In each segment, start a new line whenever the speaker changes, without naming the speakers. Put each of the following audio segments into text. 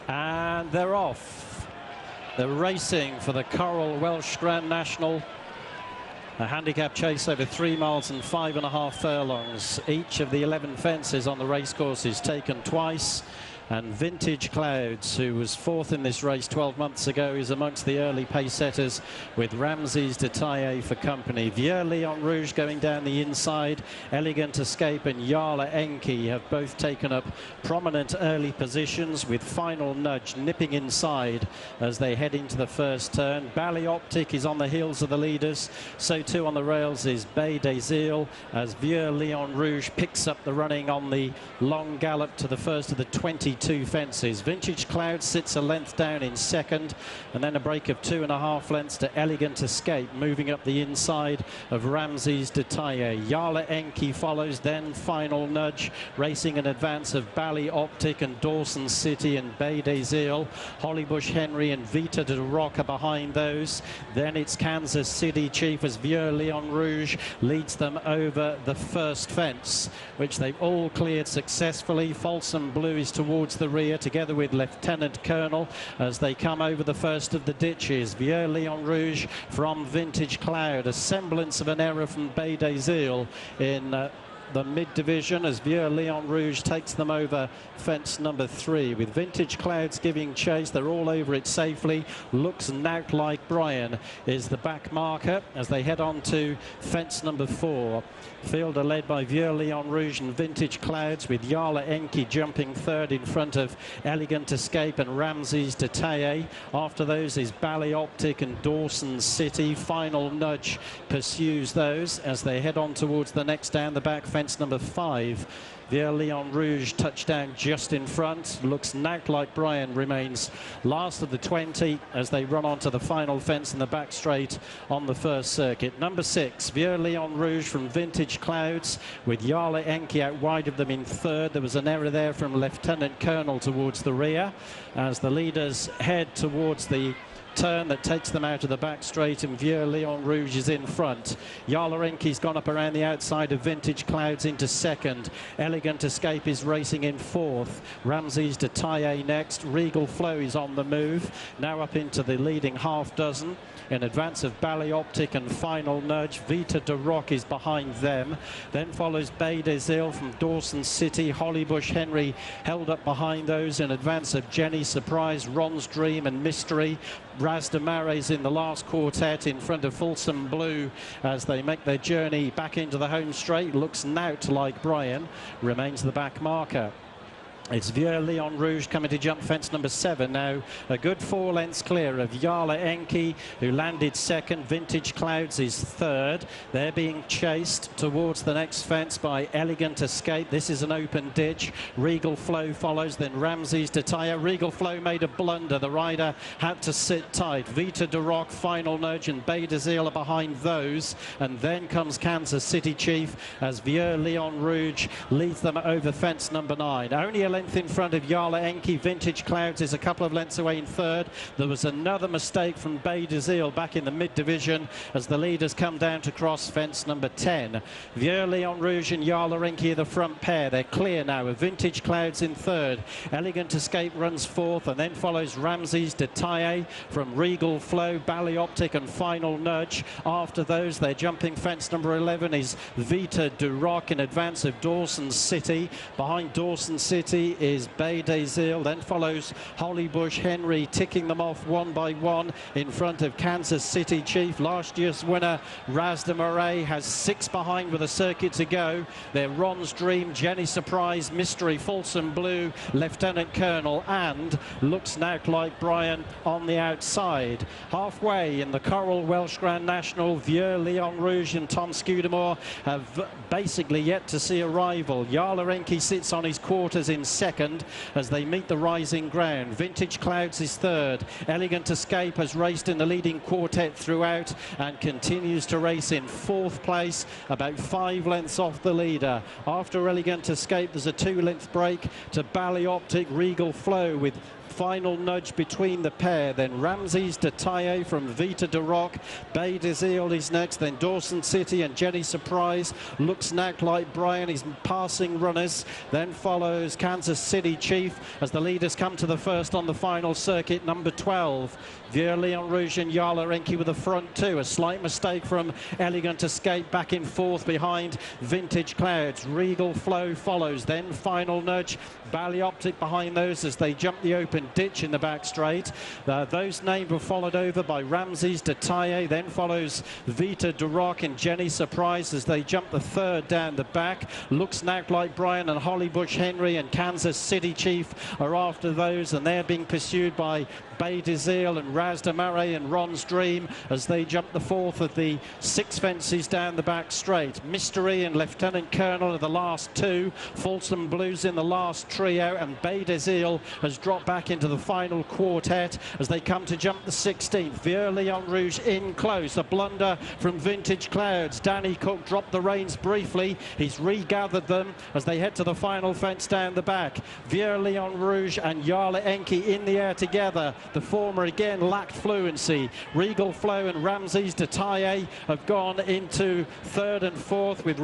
And they're off. They're racing for the Coral Welsh Grand National. A handicap chase over 3 miles and 5.5 furlongs. Each of the 11 fences on the racecourse is taken twice. And Vintage Clouds, who was fourth in this race 12 months ago, is amongst the early pace setters with Ramses De Teillee for company. Vieux Lion Rouge going down the inside. Elegant Escape and Yala Enki have both taken up prominent early positions, with Final Nudge nipping inside as they head into the first turn. Optic is on the heels of the leaders. So too on the rails is Bay des Îles as Vieux Lion Rouge picks up the running on the long gallop to the first of the 22 fences. Vintage Cloud sits a length down in second, and then a break of 2.5 lengths to Elegant Escape, moving up the inside of Ramses De Teillee. Yala Enki follows, then Final Nudge, racing in advance of Optic and Dawson City and Bay des Îles. Hollybush Henry and Vita de Rock are behind those. Then it's Kansas City Chief as Vieux Lion Rouge leads them over the first fence, which they've all cleared successfully. Folsom Blue is towards the rear, together with Lieutenant Colonel, as they come over the first of the ditches. Vieux Lion Rouge from Vintage Cloud, a semblance of an error from Bay des Îles in the mid-division as Vieux Lion Rouge takes them over fence number 3, with Vintage Clouds giving chase. They're all over it safely. Looks Knout Like Brian is the back marker as they head on to fence number 4. Field are led by Vieux Lion Rouge and Vintage Clouds, with Yala Enki jumping third in front of Elegant Escape and Ramses De Teillee. After those is Optic and Dawson City. Final Nudge pursues those as they head on towards the next down the back, fence number 5. Vieux Lion Rouge touchdown just in front. Looks Knout Like Brian remains last of the 20 as they run onto the final fence in the back straight on the first circuit. Number 6, Vieux Lion Rouge from Vintage Clouds, with Yala Enki out wide of them in third. There was an error there from Lieutenant Colonel towards the rear as the leaders head towards the turn that takes them out of the back straight, and Vieux Lion Rouge is in front. Yala Enki's gone up around the outside of Vintage Clouds into second. Elegant Escape is racing in fourth. Ramses De Teillee next. Regal Flow is on the move, now up into the leading half dozen. In advance of Optic and Final Nudge, Vita de Rock is behind them. Then follows Bay des Îles from Dawson City. Hollybush Henry held up behind those in advance of Jenny Surprise, Ron's Dream and Mystery. Ras de Marais in the last quartet in front of Folsom Blue as they make their journey back into the home straight. Looks Knout Like Brian remains the back marker. It's Vieux Lion Rouge coming to jump fence number 7 now. A good 4 lengths clear of Yala Enki, who landed second. Vintage Clouds is third. They're being chased towards the next fence by Elegant Escape. This is an open ditch. Regal Flow follows, then Ramses De Teillee. Regal Flow made a blunder. The rider had to sit tight. Vita de Rock, Final Nudge and Bay des Îles are behind those. And then comes Kansas City Chief as Vieux Lion Rouge leads them over fence number 9. Only a length in front of Yala Enki. Vintage Clouds is a couple of lengths away in third. There was another mistake from Bay des Îles back in the mid-division as the leaders come down to cross fence number 10. Vieux Lion Rouge and Yala Enki are the front pair. They're clear now with Vintage Clouds in third. Elegant Escape runs fourth, and then follows Ramses De Teillee from Regal Flow, Optic and Final Nudge. After those, they're jumping fence number 11 is Vita de Rock in advance of Dawson City. Behind Dawson City is Bay des Îles, then follows Hollybush Henry, ticking them off one by one in front of Kansas City Chief. Last year's winner Ras de Marais has 6 behind with a circuit to go. They're Ron's Dream, Jenny Surprise, Mystery, Folsom Blue, Lieutenant Colonel and Looks Knout Like Brian on the outside. Halfway in the Coral Welsh Grand National, Vieux Lion Rouge and Tom Scudamore have basically yet to see a rival. Yala Enki sits on his quarters in second as they meet the rising ground. Vintage Clouds is third. Elegant Escape has raced in the leading quartet throughout and continues to race in fourth place, about 5 lengths off the leader. After Elegant Escape, there's a 2-length break to Optic. Regal Flow with Final Nudge between the pair. Then Ramses De Teillee from Vita de Rock. Bay des Îles is next. Then Dawson City and Jenny Surprise. Looks Knout Like Brian. He's passing runners. Then follows Kansas Kansas City Chief, as the leaders come to the first on the final circuit, number 12. Vieux Lion Rouge and Yala Enki with the front two. A slight mistake from Elegant Escape back in fourth behind Vintage Clouds. Regal Flow follows, then Final Nudge. Ballyoptic behind those as they jump the open ditch in the back straight. Those names were followed over by Ramses De Teillee, then follows Vita De Rock and Jenny Surprise as they jump the third down the back. Looks now like Brian and Hollybush Henry and Kansas City Chief are after those, and they're being pursued by Bay Dizil and Raz de Marais and Ron's Dream as they jump the fourth of the 6 fences down the back straight. Mystery and Lieutenant Colonel are the last two. Folsom Blues in the last trio, and Bay Dizil has dropped back into the final quartet as they come to jump the 16th. Vieux Lion Rouge in close. A blunder from Vintage Clouds. Danny Cook dropped the reins briefly. He's regathered them as they head to the final fence down the back. Vieux Lion Rouge and Yala Enki in the air together. The former again lacked fluency. Regal Flow and Ramses De Teillee have gone into third and fourth with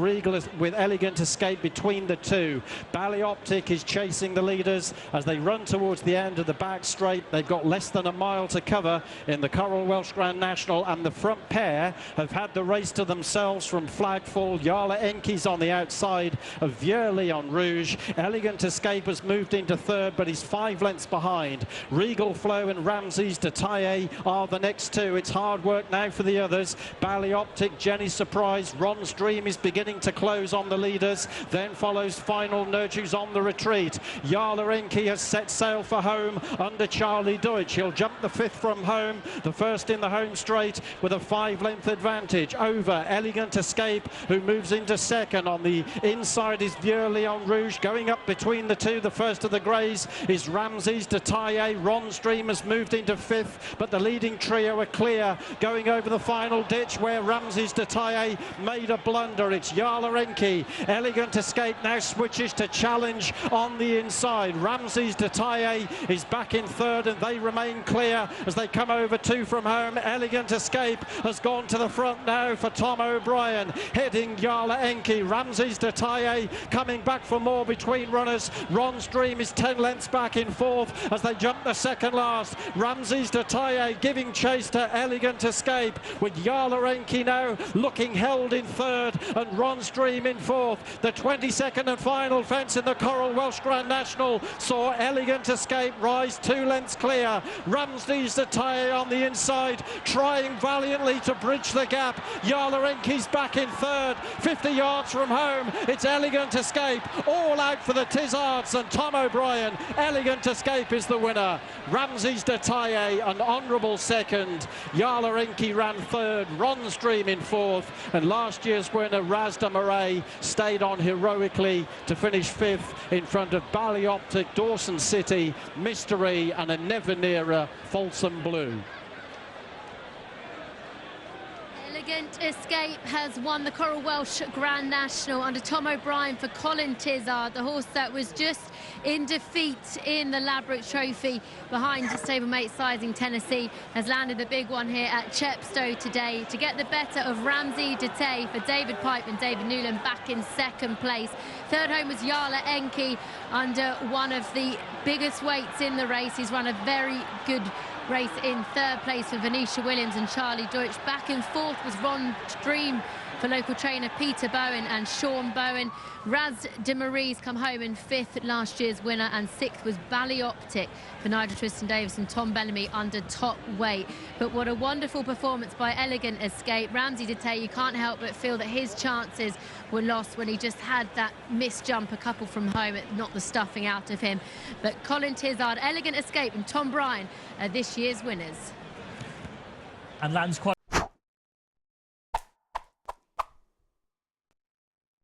Elegant Escape between the two. Ballyoptic is chasing the leaders as they run towards the end of the back straight. They've got less than a mile to cover in the Coral Welsh Grand National, and the front pair have had the race to themselves from flagfall. Yala Enki's on the outside of Vieux Lion Rouge. Elegant Escape has moved into third, but he's 5 lengths behind. Regal Flow and Ramses De Teillee are the next two. It's hard work now for the others. Ballyoptic, Jenny Surprise, Ron's Dream is beginning to close on the leaders. Then follows Final Nudge, who's on the retreat. Yala Enki has set sail for home under Charlie Deutsch. He'll jump the fifth from home, the first in the home straight with a 5-length advantage over Elegant Escape, who moves into second. On the inside is Vieux Lion Rouge. Going up between the two, the first of the greys is Ramses De Teillee. Ron's Dream has moved into fifth, but the leading trio are clear, going over the final ditch where Ramses De Teillee made a blunder. It's Yala Enki. Elegant Escape now switches to challenge on the inside. Ramses De Teillee is back in third, and they remain clear as they come over two from home. Elegant Escape has gone to the front now for Tom O'Brien, heading Yala Enki. Ramses De Teillee coming back for more between runners. Ron's Dream is 10 lengths back in fourth as they jump the second last. Ramses De Teillee giving chase to Elegant Escape, with Yala Enki now looking held in third and Ron's Dream in fourth. The 22nd and final fence in the Coral Welsh Grand National saw Elegant Escape rise 2 lengths clear. Ramses De Teillee on the inside, trying valiantly to bridge the gap. Yala Enki's back in third, 50 yards from home. It's Elegant Escape, all out for the Tizzards and Tom O'Brien. Elegant Escape is the winner. Ramses De Teillee an honourable second. Yala Enki ran third, Ron's Dream in fourth, and last year's winner Raz de Marais stayed on heroically to finish fifth in front of Ballyoptic, Dawson City, Mystery and a never nearer Folsom Blue.
Elegant Escape has won the Coral Welsh Grand National under Tom O'Brien for Colin Tizzard, the horse that was just in defeat in the Ladbrokes Trophy behind stablemate Sizing Tennessee, has landed the big one here at Chepstow today to get the better of Ramses De Teillee for David Pipe and David Newland back in second place. Third home was Yala Enki under one of the biggest weights in the race. He's run a very good race in third place for Venetia Williams and Charlie Deutsch. Back in fourth was Ron's Dream for local trainer Peter Bowen and Sean Bowen. Raz de Marais come home in fifth, last year's winner, and sixth was Ballyoptic for Nigel Tristan-Davis and Tom Bellamy under top weight. But what a wonderful performance by Elegant Escape. Ramses De Teillee, you can't help but feel that his chances were lost when he just had that missed jump a couple from home. It knocked the stuffing out of him. But Colin Tizzard, Elegant Escape and Tom Bryan are this year's winners.
And lands quite